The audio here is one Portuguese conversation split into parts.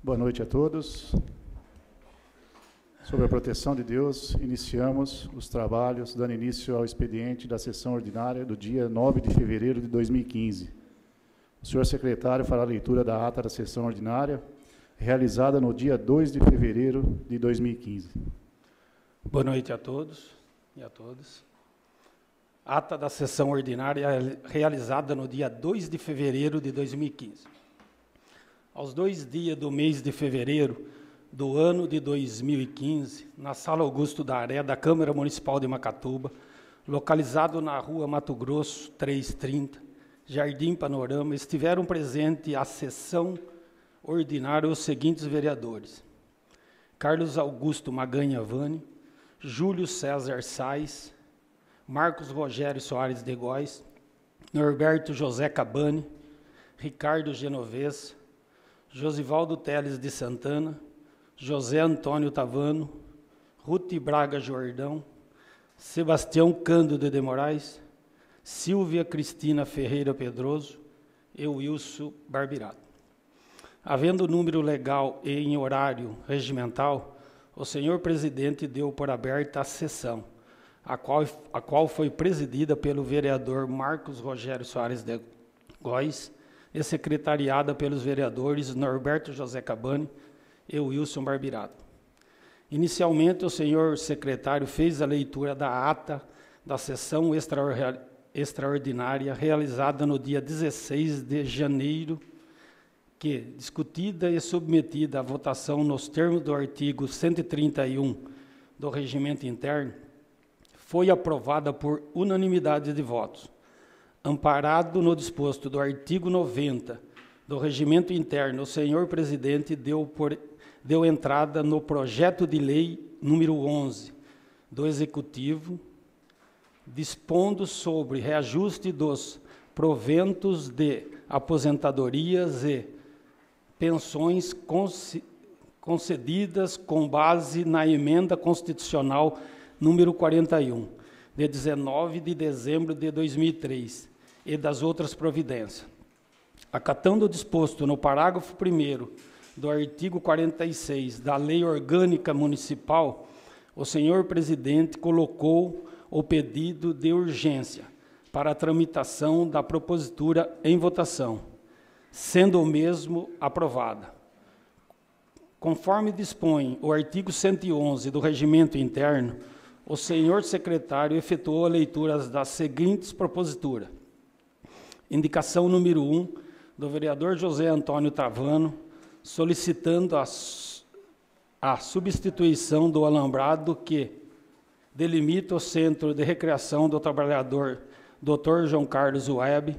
Boa noite a todos. Sob a proteção de Deus, iniciamos os trabalhos, dando início ao expediente da sessão ordinária do dia 9 de fevereiro de 2015. O senhor secretário fará a leitura da ata da sessão ordinária, realizada no dia 2 de fevereiro de 2015. Boa noite a todos e a todas. Ata da sessão ordinária realizada no dia 2 de fevereiro de 2015. Aos 2 dias do mês de fevereiro do ano de 2015, na Sala Augusto da Aré, da Câmara Municipal de Macatuba, localizado na Rua Mato Grosso, 330, Jardim Panorama, estiveram presentes à sessão ordinária os seguintes vereadores: Carlos Augusto Maganha Vani, Júlio César Sais, Marcos Rogério Soares de Góes, Norberto José Cabani, Ricardo Genovez, Josivaldo Teles de Santana, José Antônio Tavano, Ruth Braga Jordão, Sebastião Cândido de Moraes, Silvia Cristina Ferreira Pedroso e Wilson Barbirato. Havendo número legal e em horário regimental, o senhor presidente deu por aberta a sessão, a qual foi presidida pelo vereador Marcos Rogério Soares de Góes e secretariada pelos vereadores Norberto José Cabani e Wilson Barbirato. Inicialmente, o senhor secretário fez a leitura da ata da sessão extraordinária realizada no dia 16 de janeiro, que, discutida e submetida à votação nos termos do artigo 131 do Regimento Interno, foi aprovada por unanimidade de votos. Amparado no disposto do artigo 90 do Regimento Interno, o senhor presidente deu entrada no projeto de lei número 11 do Executivo, dispondo sobre reajuste dos proventos de aposentadorias e pensões concedidas com base na emenda constitucional número 41, de 19 de dezembro de 2003, e das outras providências. Acatando o disposto no parágrafo 1º do artigo 46 da Lei Orgânica Municipal, o senhor presidente colocou o pedido de urgência para a tramitação da propositura em votação, sendo o mesmo aprovada. Conforme dispõe o artigo 111 do Regimento Interno, o senhor secretário efetuou a leitura das seguintes proposituras. Indicação número 1, do vereador José Antônio Tavano, solicitando a substituição do alambrado que delimita o Centro de Recreação do Trabalhador Dr. João Carlos Web,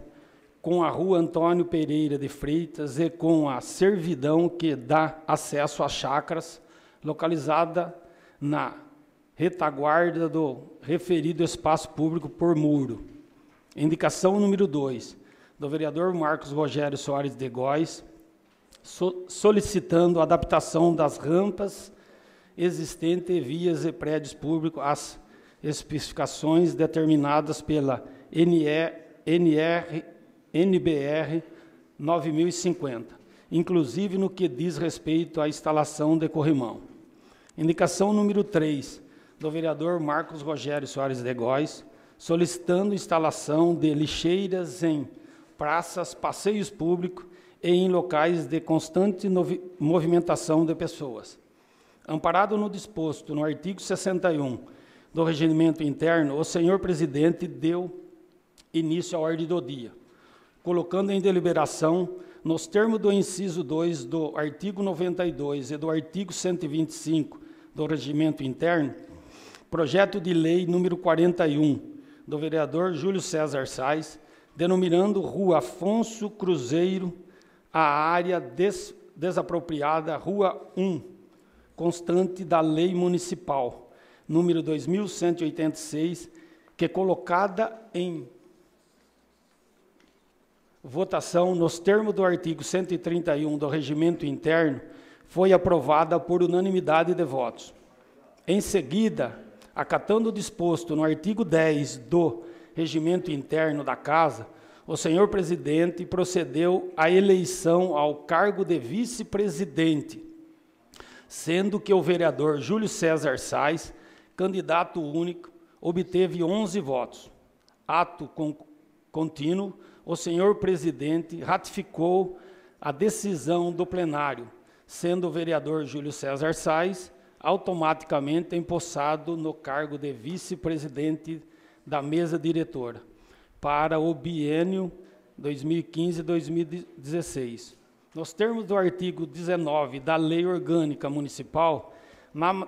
com a Rua Antônio Pereira de Freitas e com a servidão que dá acesso às chácaras, localizada na retaguarda do referido espaço público por muro. Indicação número 2, do vereador Marcos Rogério Soares de Góes, solicitando a adaptação das rampas existentes, vias e prédios públicos às especificações determinadas pela NBR 9050, inclusive no que diz respeito à instalação de corrimão. Indicação número 3, do vereador Marcos Rogério Soares de Góes, solicitando instalação de lixeiras em praças, passeios públicos e em locais de constante movimentação de pessoas. Amparado no disposto no artigo 61 do Regimento Interno, o senhor presidente deu início à ordem do dia, colocando em deliberação, nos termos do inciso 2 do artigo 92 e do artigo 125 do Regimento Interno, projeto de lei número 41, do vereador Júlio César Sais, denominando Rua Afonso Cruzeiro a área desapropriada Rua 1, constante da Lei Municipal, número 2186, que colocada em votação nos termos do artigo 131 do Regimento Interno, foi aprovada por unanimidade de votos. Em seguida, acatando o disposto no artigo 10 do Regimento Interno da Casa, o senhor presidente procedeu à eleição ao cargo de vice-presidente, sendo que o vereador Júlio César Sais, candidato único, obteve 11 votos. Ato contínuo, o senhor presidente ratificou a decisão do plenário, sendo o vereador Júlio César Sais automaticamente empossado no cargo de vice-presidente da mesa diretora para o biênio 2015-2016. Nos termos do artigo 19 da Lei Orgânica Municipal,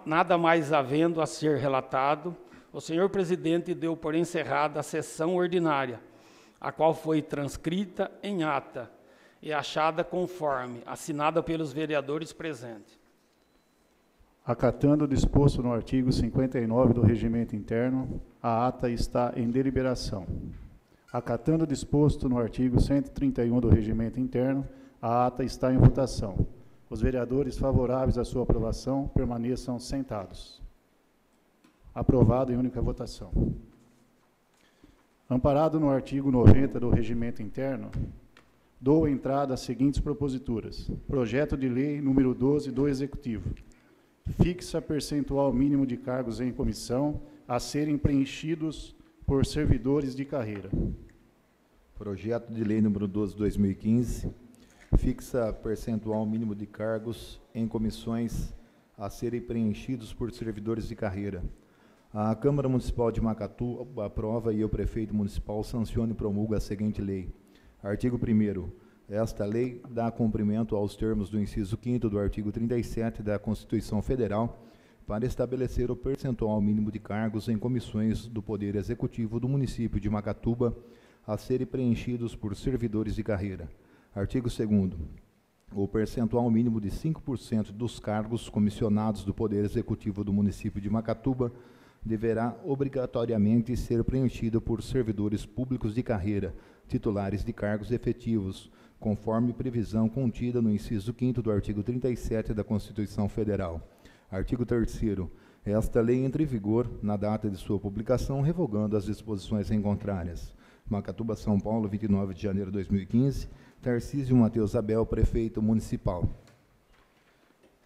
nada mais havendo a ser relatado, o senhor presidente deu por encerrada a sessão ordinária, a qual foi transcrita em ata e achada conforme, assinada pelos vereadores presentes. Acatando o disposto no artigo 59 do Regimento Interno, a ata está em deliberação. Acatando o disposto no artigo 131 do Regimento Interno, a ata está em votação. Os vereadores favoráveis à sua aprovação permaneçam sentados. Aprovado em única votação. Amparado no artigo 90 do Regimento Interno, dou entrada às seguintes proposituras. Projeto de lei número 12 do Executivo. Fixa percentual mínimo de cargos em comissão a serem preenchidos por servidores de carreira. Projeto de lei número 12 de 2015. Fixa percentual mínimo de cargos em comissões a serem preenchidos por servidores de carreira. A Câmara Municipal de Macatu aprova e o Prefeito Municipal sanciona e promulga a seguinte lei. Artigo 1º. Esta lei dá cumprimento aos termos do inciso 5º do artigo 37 da Constituição Federal para estabelecer o percentual mínimo de cargos em comissões do Poder Executivo do município de Macatuba a serem preenchidos por servidores de carreira. Artigo 2º. O percentual mínimo de 5% dos cargos comissionados do Poder Executivo do município de Macatuba deverá obrigatoriamente ser preenchido por servidores públicos de carreira, titulares de cargos efetivos, conforme previsão contida no inciso 5º do artigo 37 da Constituição Federal. Artigo 3º. Esta lei entra em vigor na data de sua publicação, revogando as disposições em contrárias. Macatuba, São Paulo, 29 de janeiro de 2015. Tarcísio Mateus Abel, Prefeito Municipal.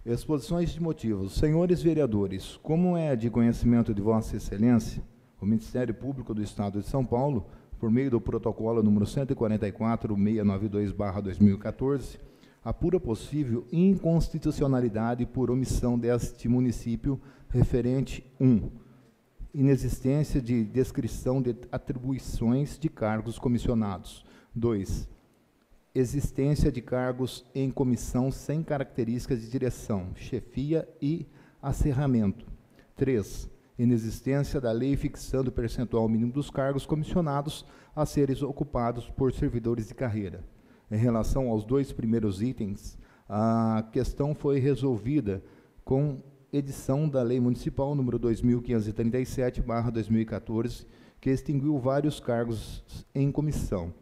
Exposições de motivos. Senhores vereadores, como é de conhecimento de Vossa Excelência, o Ministério Público do Estado de São Paulo, por meio do protocolo número 144-692/2014, apura possível inconstitucionalidade por omissão deste município referente 1. Inexistência de descrição de atribuições de cargos comissionados. 2. Existência de cargos em comissão sem características de direção, chefia e acerramento. 3. Inexistência da lei fixando o percentual mínimo dos cargos comissionados a serem ocupados por servidores de carreira. Em relação aos dois primeiros itens, a questão foi resolvida com edição da Lei Municipal número 2537/2014, que extinguiu vários cargos em comissão,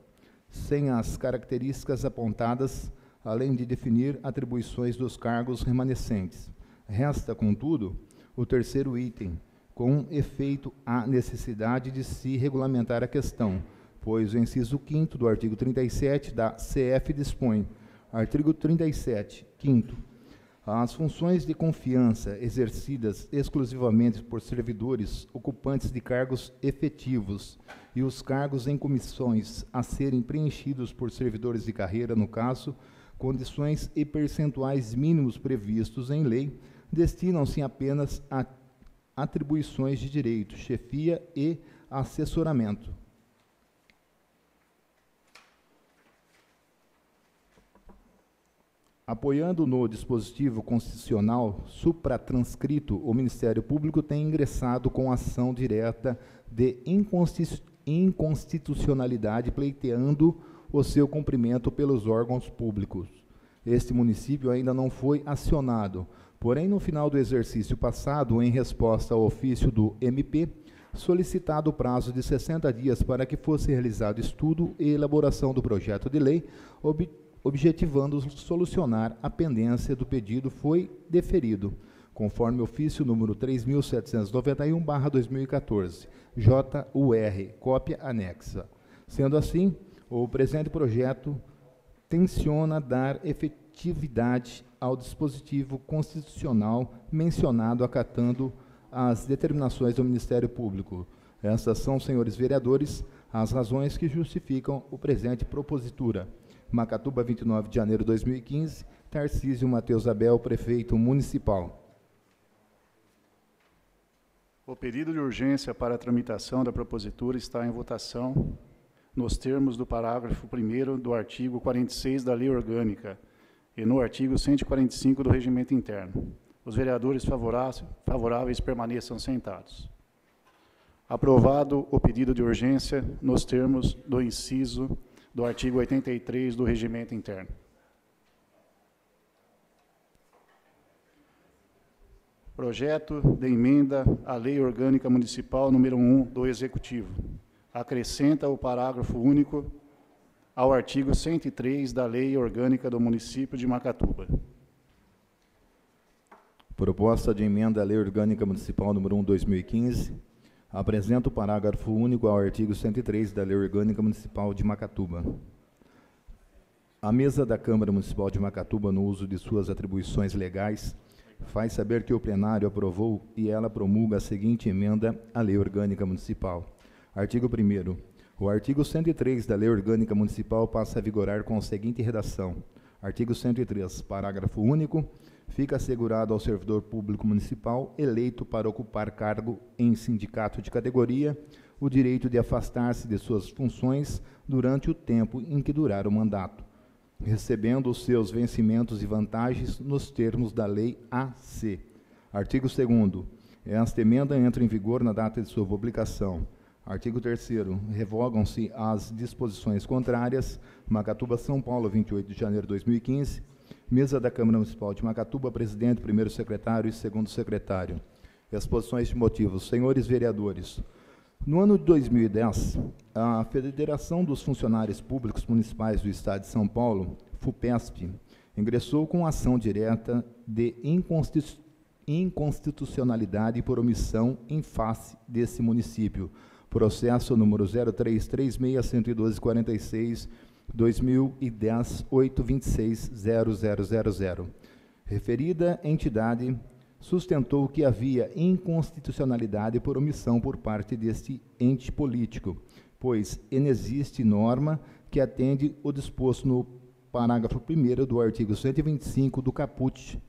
sem as características apontadas, além de definir atribuições dos cargos remanescentes. Resta, contudo, o terceiro item, com efeito a necessidade de se regulamentar a questão, pois o inciso 5º do artigo 37 da CF dispõe, artigo 37, 5º, as funções de confiança exercidas exclusivamente por servidores ocupantes de cargos efetivos e os cargos em comissões a serem preenchidos por servidores de carreira, no caso, condições e percentuais mínimos previstos em lei, destinam-se apenas a atribuições de direito, chefia e assessoramento. Apoiando no dispositivo constitucional supratranscrito, o Ministério Público tem ingressado com ação direta de inconstitucionalidade, pleiteando o seu cumprimento pelos órgãos públicos. Este município ainda não foi acionado, porém, no final do exercício passado, em resposta ao ofício do MP, solicitado o prazo de 60 dias para que fosse realizado estudo e elaboração do projeto de lei, objetivando solucionar a pendência do pedido, foi deferido, conforme ofício número 3.791/2014, JUR, cópia anexa. Sendo assim, O presente projeto tenciona dar efetividade ao dispositivo constitucional mencionado, acatando as determinações do Ministério Público. Essas são, senhores vereadores, as razões que justificam o presente propositura. Macatuba, 29 de janeiro de 2015, Tarcísio Mateus Abel, prefeito municipal. O pedido de urgência para a tramitação da propositura está em votação nos termos do parágrafo 1º do artigo 46 da Lei Orgânica e no artigo 145 do Regimento Interno. Os vereadores favoráveis permaneçam sentados. Aprovado o pedido de urgência nos termos do inciso do artigo 83 do Regimento Interno. Projeto de emenda à Lei Orgânica Municipal número 1 do Executivo. Acrescenta o parágrafo único ao artigo 103 da Lei Orgânica do Município de Macatuba. Proposta de emenda à Lei Orgânica Municipal número 1, 2015. Apresenta o parágrafo único ao artigo 103 da Lei Orgânica Municipal de Macatuba. A mesa da Câmara Municipal de Macatuba, no uso de suas atribuições legais, faz saber que o plenário aprovou e ela promulga a seguinte emenda à Lei Orgânica Municipal. Artigo 1º. O artigo 103 da Lei Orgânica Municipal passa a vigorar com a seguinte redação. Artigo 103, parágrafo único. Fica assegurado ao servidor público municipal eleito para ocupar cargo em sindicato de categoria o direito de afastar-se de suas funções durante o tempo em que durar o mandato, recebendo os seus vencimentos e vantagens nos termos da Lei AC. Artigo 2º. Esta emenda entra em vigor na data de sua publicação. Artigo 3º. Revogam-se as disposições contrárias. Macatuba, São Paulo, 28 de janeiro de 2015. Mesa da Câmara Municipal de Macatuba, presidente, primeiro secretário e segundo secretário. Exposições de motivos. Senhores vereadores, no ano de 2010, a Federação dos Funcionários Públicos Municipais do Estado de São Paulo, FUPESP, ingressou com ação direta de inconstitucionalidade por omissão em face desse município. Processo número 0336-112-46, 2010, 826-0000. Referida entidade sustentou que havia inconstitucionalidade por omissão por parte deste ente político, pois inexiste norma que atende o disposto no parágrafo 1º do artigo 125 do caput,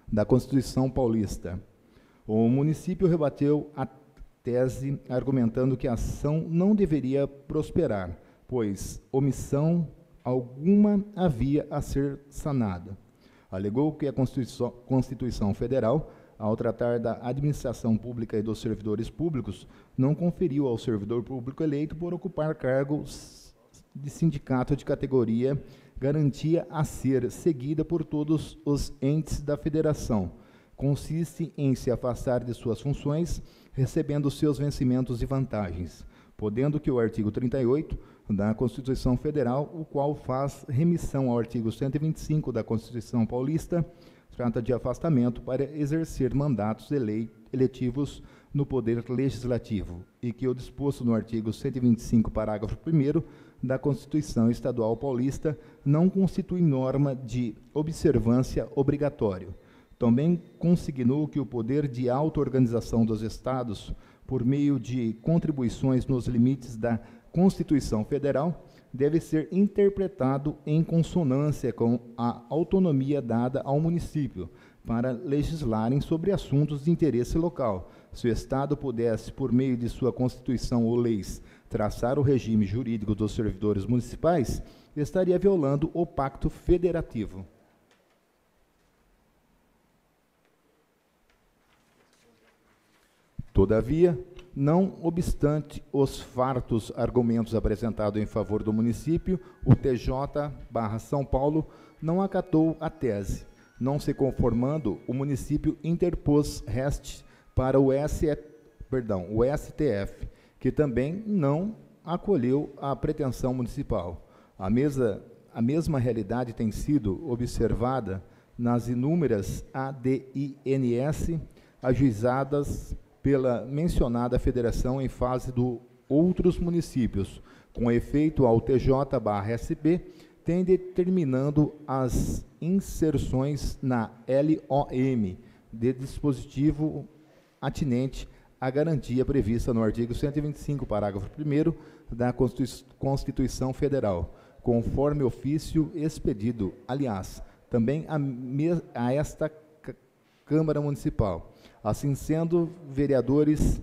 da Constituição Paulista. O município rebateu a tese argumentando que a ação não deveria prosperar, pois omissão alguma havia a ser sanada. Alegou que a Constituição Federal, ao tratar da administração pública e dos servidores públicos, não conferiu ao servidor público eleito por ocupar cargos de sindicato de categoria garantia a ser seguida por todos os entes da federação. Consiste em se afastar de suas funções, recebendo seus vencimentos e vantagens, podendo que o artigo 38 da Constituição Federal, o qual faz remissão ao artigo 125 da Constituição Paulista, trata de afastamento para exercer mandatos eletivos no Poder Legislativo, e que o disposto no artigo 125, parágrafo 1º da Constituição Estadual Paulista não constitui norma de observância obrigatório. Também consignou que o poder de auto-organização dos Estados, por meio de contribuições nos limites da Constituição Federal, deve ser interpretado em consonância com a autonomia dada ao município para legislarem sobre assuntos de interesse local. Se o Estado pudesse, por meio de sua Constituição ou leis, traçar o regime jurídico dos servidores municipais, estaria violando o Pacto Federativo. Todavia, não obstante os fartos argumentos apresentados em favor do município, o TJ/São Paulo não acatou a tese. Não se conformando, o município interpôs reste para o STF, que também não acolheu a pretensão municipal. A mesma realidade tem sido observada nas inúmeras ADINS ajuizadas pela mencionada federação em fase de outros municípios, com efeito ao TJ/SP, tem determinando as inserções na LOM de dispositivo atinente à garantia prevista no artigo 125, parágrafo 1º da Constituição Federal, conforme ofício expedido, aliás, também a esta Câmara Municipal. Assim sendo, vereadores,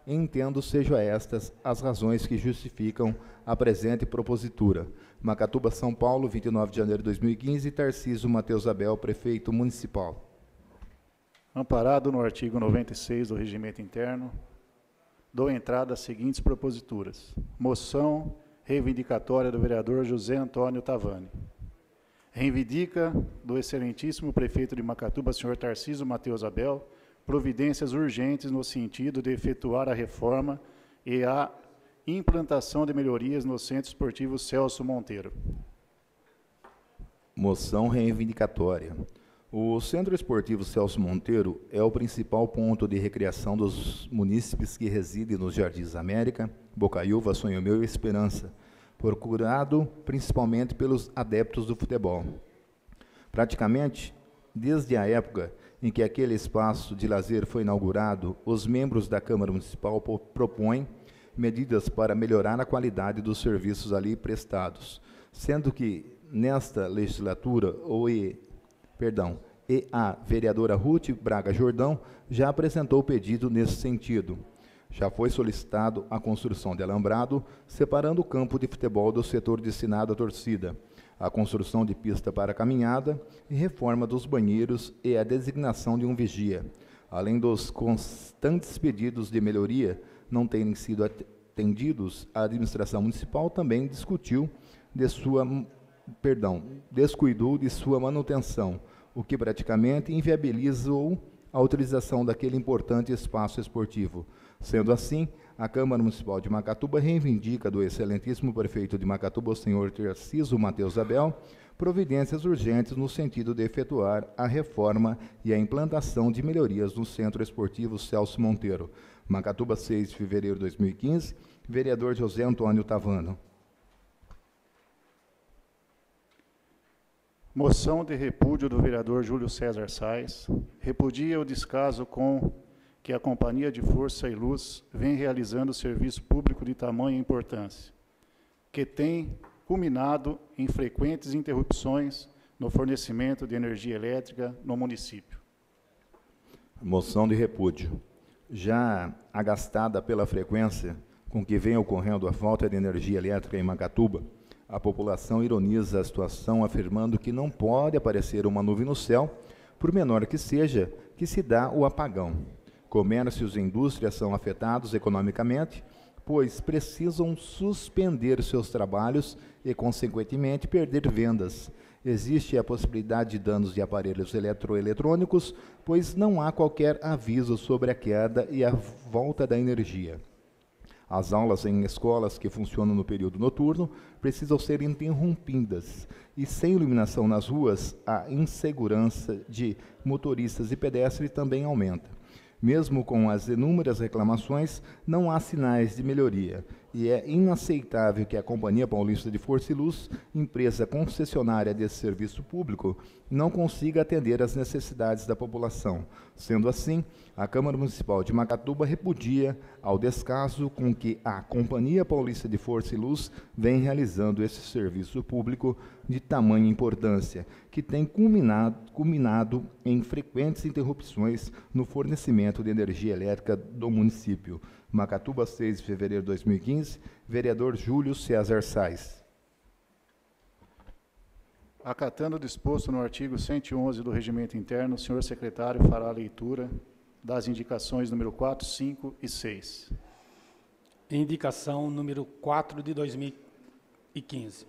entendo sejam estas as razões que justificam a presente propositura. Macatuba, São Paulo, 29 de janeiro de 2015, Tarcísio Mateus Abel, Prefeito Municipal. Amparado no artigo 96 do Regimento Interno, dou entrada às seguintes proposituras. Moção reivindicatória do vereador José Antônio Tavani. Reivindica do excelentíssimo prefeito de Macatuba, senhor Tarcísio Mateus Abel, providências urgentes no sentido de efetuar a reforma e a implantação de melhorias no Centro Esportivo Celso Monteiro. Moção reivindicatória. O Centro Esportivo Celso Monteiro é o principal ponto de recreação dos munícipes que residem nos Jardins América, Bocaiúva, Sonho Meu e Esperança, procurado principalmente pelos adeptos do futebol. Praticamente, desde a época em que aquele espaço de lazer foi inaugurado, os membros da Câmara Municipal propõem medidas para melhorar a qualidade dos serviços ali prestados, sendo que, nesta legislatura, a vereadora Ruth Braga Jordão já apresentou pedido nesse sentido. Já foi solicitado a construção de alambrado, separando o campo de futebol do setor destinado à torcida, a construção de pista para caminhada e reforma dos banheiros e a designação de um vigia. Além dos constantes pedidos de melhoria não terem sido atendidos, a administração municipal também descuidou de sua manutenção, o que praticamente inviabilizou a utilização daquele importante espaço esportivo. Sendo assim, a Câmara Municipal de Macatuba reivindica do excelentíssimo prefeito de Macatuba, o senhor Tarcísio Mateus Abel, providências urgentes no sentido de efetuar a reforma e a implantação de melhorias no Centro Esportivo Celso Monteiro. Macatuba, 6 de fevereiro de 2015, vereador José Antônio Tavani. Moção de repúdio do vereador Júlio César Sais. Repudia o descaso com que a Companhia de Força e Luz vem realizando serviço público de tamanha importância, que tem culminado em frequentes interrupções no fornecimento de energia elétrica no município. Moção de repúdio. Já agastada pela frequência com que vem ocorrendo a falta de energia elétrica em Macatuba, a população ironiza a situação, afirmando que não pode aparecer uma nuvem no céu, por menor que seja, que se dá o apagão. Comércios e indústrias são afetados economicamente, pois precisam suspender seus trabalhos e, consequentemente, perder vendas. Existe a possibilidade de danos de aparelhos eletroeletrônicos, pois não há qualquer aviso sobre a queda e a volta da energia. As aulas em escolas que funcionam no período noturno precisam ser interrompidas e, sem iluminação nas ruas, a insegurança de motoristas e pedestres também aumenta. Mesmo com as inúmeras reclamações, não há sinais de melhoria, e é inaceitável que a Companhia Paulista de Força e Luz, empresa concessionária desse serviço público, não consiga atender às necessidades da população. Sendo assim, a Câmara Municipal de Macatuba repudia ao descaso com que a Companhia Paulista de Força e Luz vem realizando esse serviço público de tamanha importância, que tem culminado em frequentes interrupções no fornecimento de energia elétrica do município. Macatuba, 6 de fevereiro de 2015, vereador Júlio César Sais. Acatando o disposto no artigo 111 do Regimento Interno, o senhor secretário fará a leitura das indicações número 4, 5 e 6. Indicação número 4 de 2015.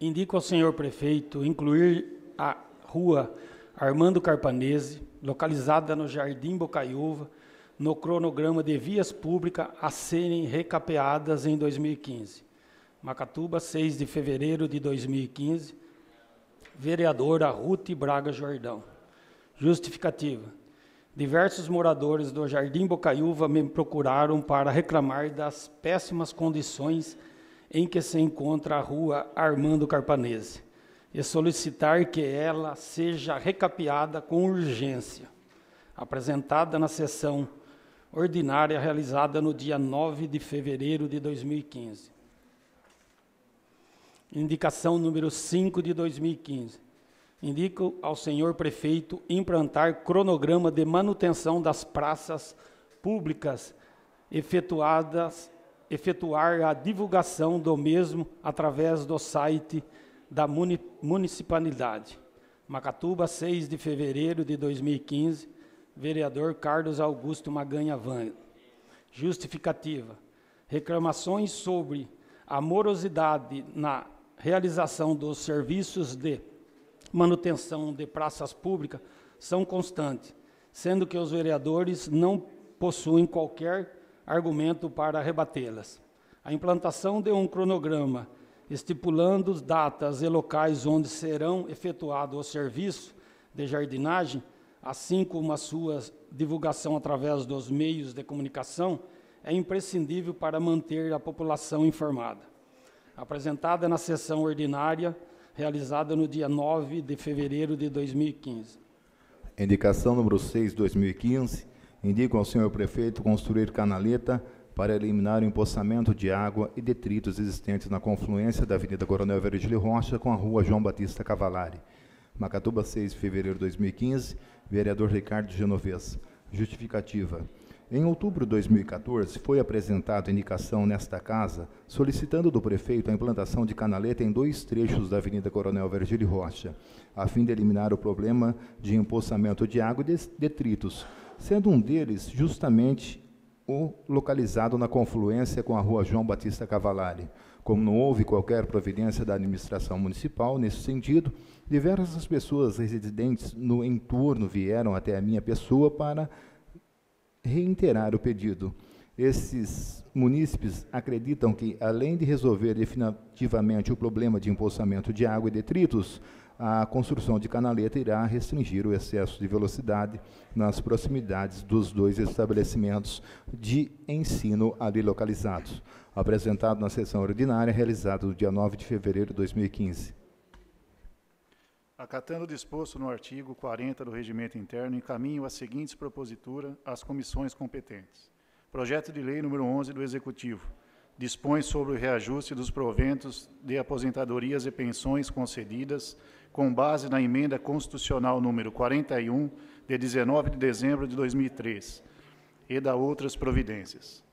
Indico ao senhor prefeito incluir a rua Armando Carpanese, localizada no Jardim Bocaiúva, no cronograma de vias públicas a serem recapeadas em 2015. Macatuba, 6 de fevereiro de 2015, vereadora Ruth Braga Jordão. Justificativa. Diversos moradores do Jardim Bocaiúva me procuraram para reclamar das péssimas condições em que se encontra a rua Armando Carpanese, e solicitar que ela seja recapeada com urgência, apresentada na sessão ordinária realizada no dia 9 de fevereiro de 2015. Indicação número 5 de 2015. Indico ao senhor prefeito implantar cronograma de manutenção das praças públicas, efetuar a divulgação do mesmo através do site da municipalidade. Macatuba, 6 de fevereiro de 2015, vereador Carlos Augusto Maganha Van. Justificativa. Reclamações sobre a morosidade na realização dos serviços de manutenção de praças públicas são constantes, sendo que os vereadores não possuem qualquer argumento para rebatê-las. A implantação de um cronograma estipulando datas e locais onde serão efetuados os serviços de jardinagem, assim como a sua divulgação através dos meios de comunicação, é imprescindível para manter a população informada. Apresentada na sessão ordinária, realizada no dia 9 de fevereiro de 2015. Indicação número 6, 2015. Indico ao senhor prefeito construir canaleta para eliminar o empoçamento de água e detritos existentes na confluência da Avenida Coronel Virgílio Rocha com a Rua João Batista Cavalari. Macatuba, 6 de fevereiro de 2015, vereador Ricardo Genovez. Justificativa. Em outubro de 2014, foi apresentada indicação nesta casa, solicitando do prefeito a implantação de canaleta em 2 trechos da Avenida Coronel Virgílio Rocha, a fim de eliminar o problema de empoçamento de água e detritos, sendo um deles justamente o localizado na confluência com a Rua João Batista Cavalari. Como não houve qualquer providência da administração municipal nesse sentido, diversas pessoas residentes no entorno vieram até a minha pessoa para reiterar o pedido. Esses munícipes acreditam que, além de resolver definitivamente o problema de empoçamento de água e detritos, a construção de canaleta irá restringir o excesso de velocidade nas proximidades dos 2 estabelecimentos de ensino ali localizados. Apresentado na sessão ordinária, realizada no dia 9 de fevereiro de 2015. Acatando o disposto no artigo 40 do Regimento Interno, encaminho as seguintes proposituras às comissões competentes. Projeto de Lei número 11 do Executivo. Dispõe sobre o reajuste dos proventos de aposentadorias e pensões concedidas com base na emenda constitucional número 41, de 19 de dezembro de 2003, e da outras providências.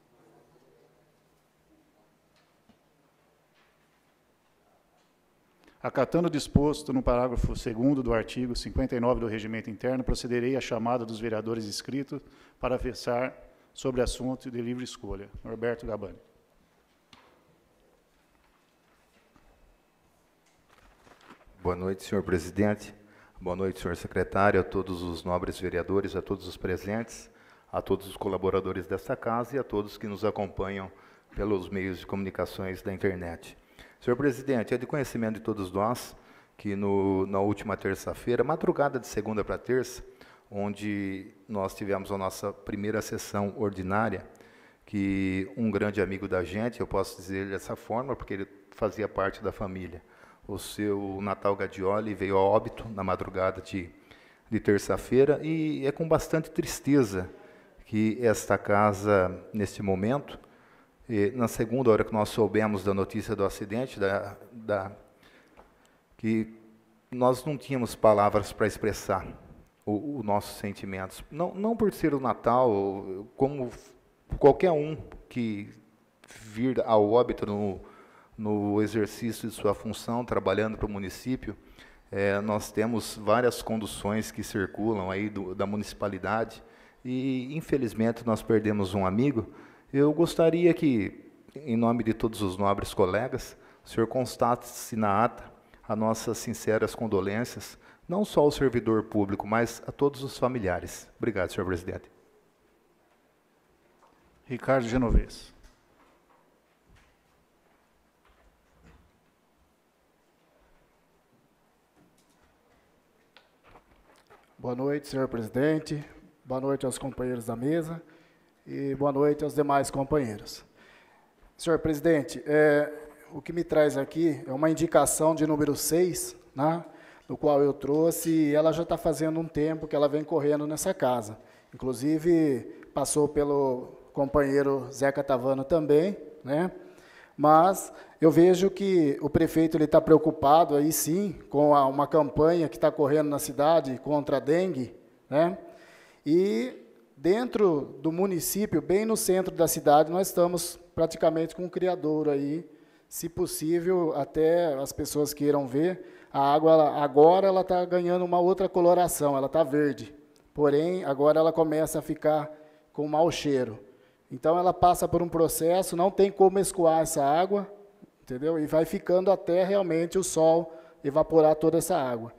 Acatando o disposto no parágrafo 2º do artigo 59 do Regimento Interno, procederei à chamada dos vereadores inscritos para versar sobre assunto de livre escolha. Norberto Gabani. Boa noite, senhor presidente. Boa noite, senhor secretário, a todos os nobres vereadores, a todos os presentes, a todos os colaboradores desta casa e a todos que nos acompanham pelos meios de comunicações da internet. Senhor presidente, é de conhecimento de todos nós que na última terça-feira, madrugada de segunda para terça, onde nós tivemos a nossa primeira sessão ordinária, que um grande amigo da gente, eu posso dizer dessa forma, porque ele fazia parte da família, o seu Natal Gadioli, veio a óbito na madrugada de terça-feira, e é com bastante tristeza que esta casa, neste momento, na segunda hora que nós soubemos da notícia do acidente, que nós não tínhamos palavras para expressar os nossos sentimentos. Não por ser o Natal, como qualquer um que vir ao óbito no exercício de sua função, trabalhando para o município, nós temos várias conduções que circulam aí da municipalidade e, infelizmente, nós perdemos um amigo. Eu gostaria que, em nome de todos os nobres colegas, o senhor constate-se na ata as nossas sinceras condolências, não só ao servidor público, mas a todos os familiares. Obrigado, senhor presidente. Ricardo Genovez. Boa noite, senhor presidente. Boa noite aos companheiros da mesa. E boa noite aos demais companheiros. Senhor presidente, o que me traz aqui é uma indicação de número 6, né, do qual eu trouxe, e ela já está fazendo um tempo que ela vem correndo nessa casa. Inclusive, passou pelo companheiro Zé Catavano também, né? Mas eu vejo que o prefeito está preocupado, aí sim, com uma campanha que está correndo na cidade contra a dengue, né? E dentro do município, bem no centro da cidade, nós estamos praticamente com um criadouro aí, se possível, até as pessoas queiram ver, a água agora ela está ganhando uma outra coloração, ela está verde, porém agora ela começa a ficar com mau cheiro. Então ela passa por um processo, não tem como escoar essa água, entendeu? E vai ficando até realmente o sol evaporar toda essa água.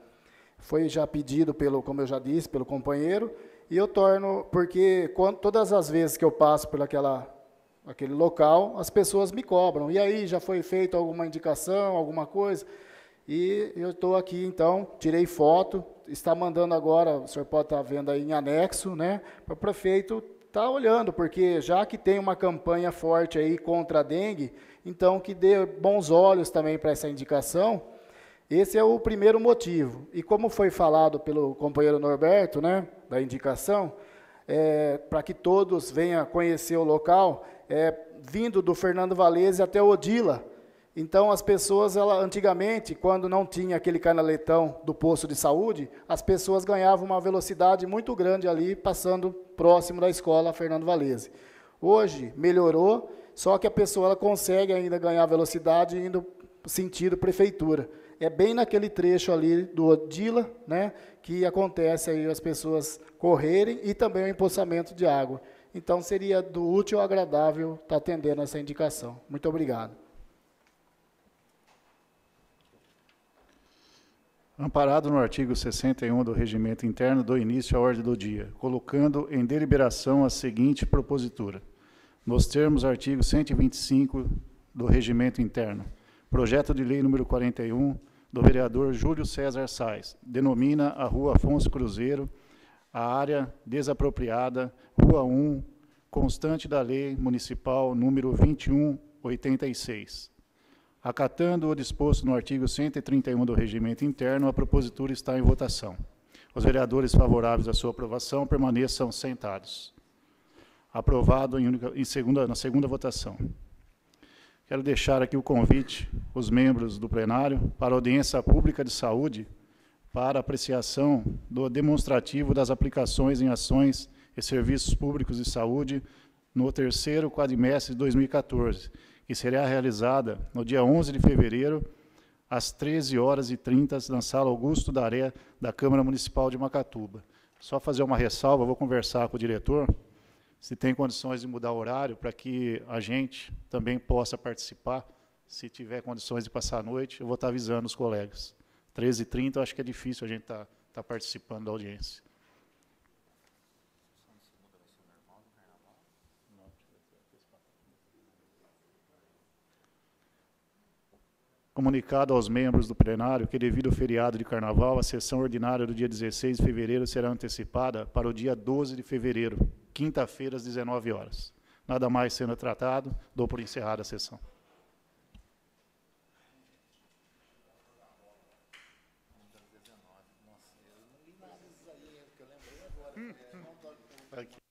Foi já pedido pelo, como eu já disse, pelo companheiro, e eu torno, porque todas as vezes que eu passo por aquele local, as pessoas me cobram. E aí, já foi feita alguma indicação, alguma coisa? E eu estou aqui, então, tirei foto, está mandando agora, o senhor pode estar vendo aí em anexo, né, para o prefeito estar olhando, porque já que tem uma campanha forte aí contra a dengue, então que dê bons olhos também para essa indicação. Esse é o primeiro motivo. E como foi falado pelo companheiro Norberto, né, da indicação, para que todos venham conhecer o local, vindo do Fernando Valese até Odila. Então, as pessoas, antigamente, quando não tinha aquele canaletão do posto de saúde, as pessoas ganhavam uma velocidade muito grande ali, passando próximo da escola Fernando Valese. Hoje, melhorou, só que a pessoa ela consegue ainda ganhar velocidade indo sentido prefeitura. É bem naquele trecho ali do Odila, né, que acontece aí as pessoas correrem e também o empoçamento de água. Então, seria do útil ao agradável estar atendendo essa indicação. Muito obrigado. Amparado no artigo 61 do Regimento Interno, dou início à ordem do dia, colocando em deliberação a seguinte propositura. Nos termos do artigo 125 do Regimento Interno, projeto de lei número 41, do vereador Júlio César Sais, denomina a Rua Afonso Cruzeiro, a área desapropriada, Rua 1, constante da Lei Municipal número 2186. Acatando o disposto no artigo 131 do Regimento Interno, a propositura está em votação. Os vereadores favoráveis à sua aprovação permaneçam sentados. Aprovado na segunda votação. Quero deixar aqui o convite, os membros do plenário, para a audiência pública de saúde, para apreciação do demonstrativo das aplicações em ações e serviços públicos de saúde no terceiro quadrimestre de 2014, que será realizada no dia 11 de fevereiro, às 13h30, na Sala Augusto Daré, da Câmara Municipal de Macatuba. Só fazer uma ressalva, vou conversar com o diretor, se tem condições de mudar o horário, para que a gente também possa participar, se tiver condições de passar a noite, eu vou estar avisando os colegas. 13h30, eu acho que é difícil a gente estar participando da audiência. Comunicado aos membros do plenário que, devido ao feriado de carnaval, a sessão ordinária do dia 16 de fevereiro será antecipada para o dia 12 de fevereiro, quinta-feira, às 19h. Nada mais sendo tratado, dou por encerrada a sessão. Aqui.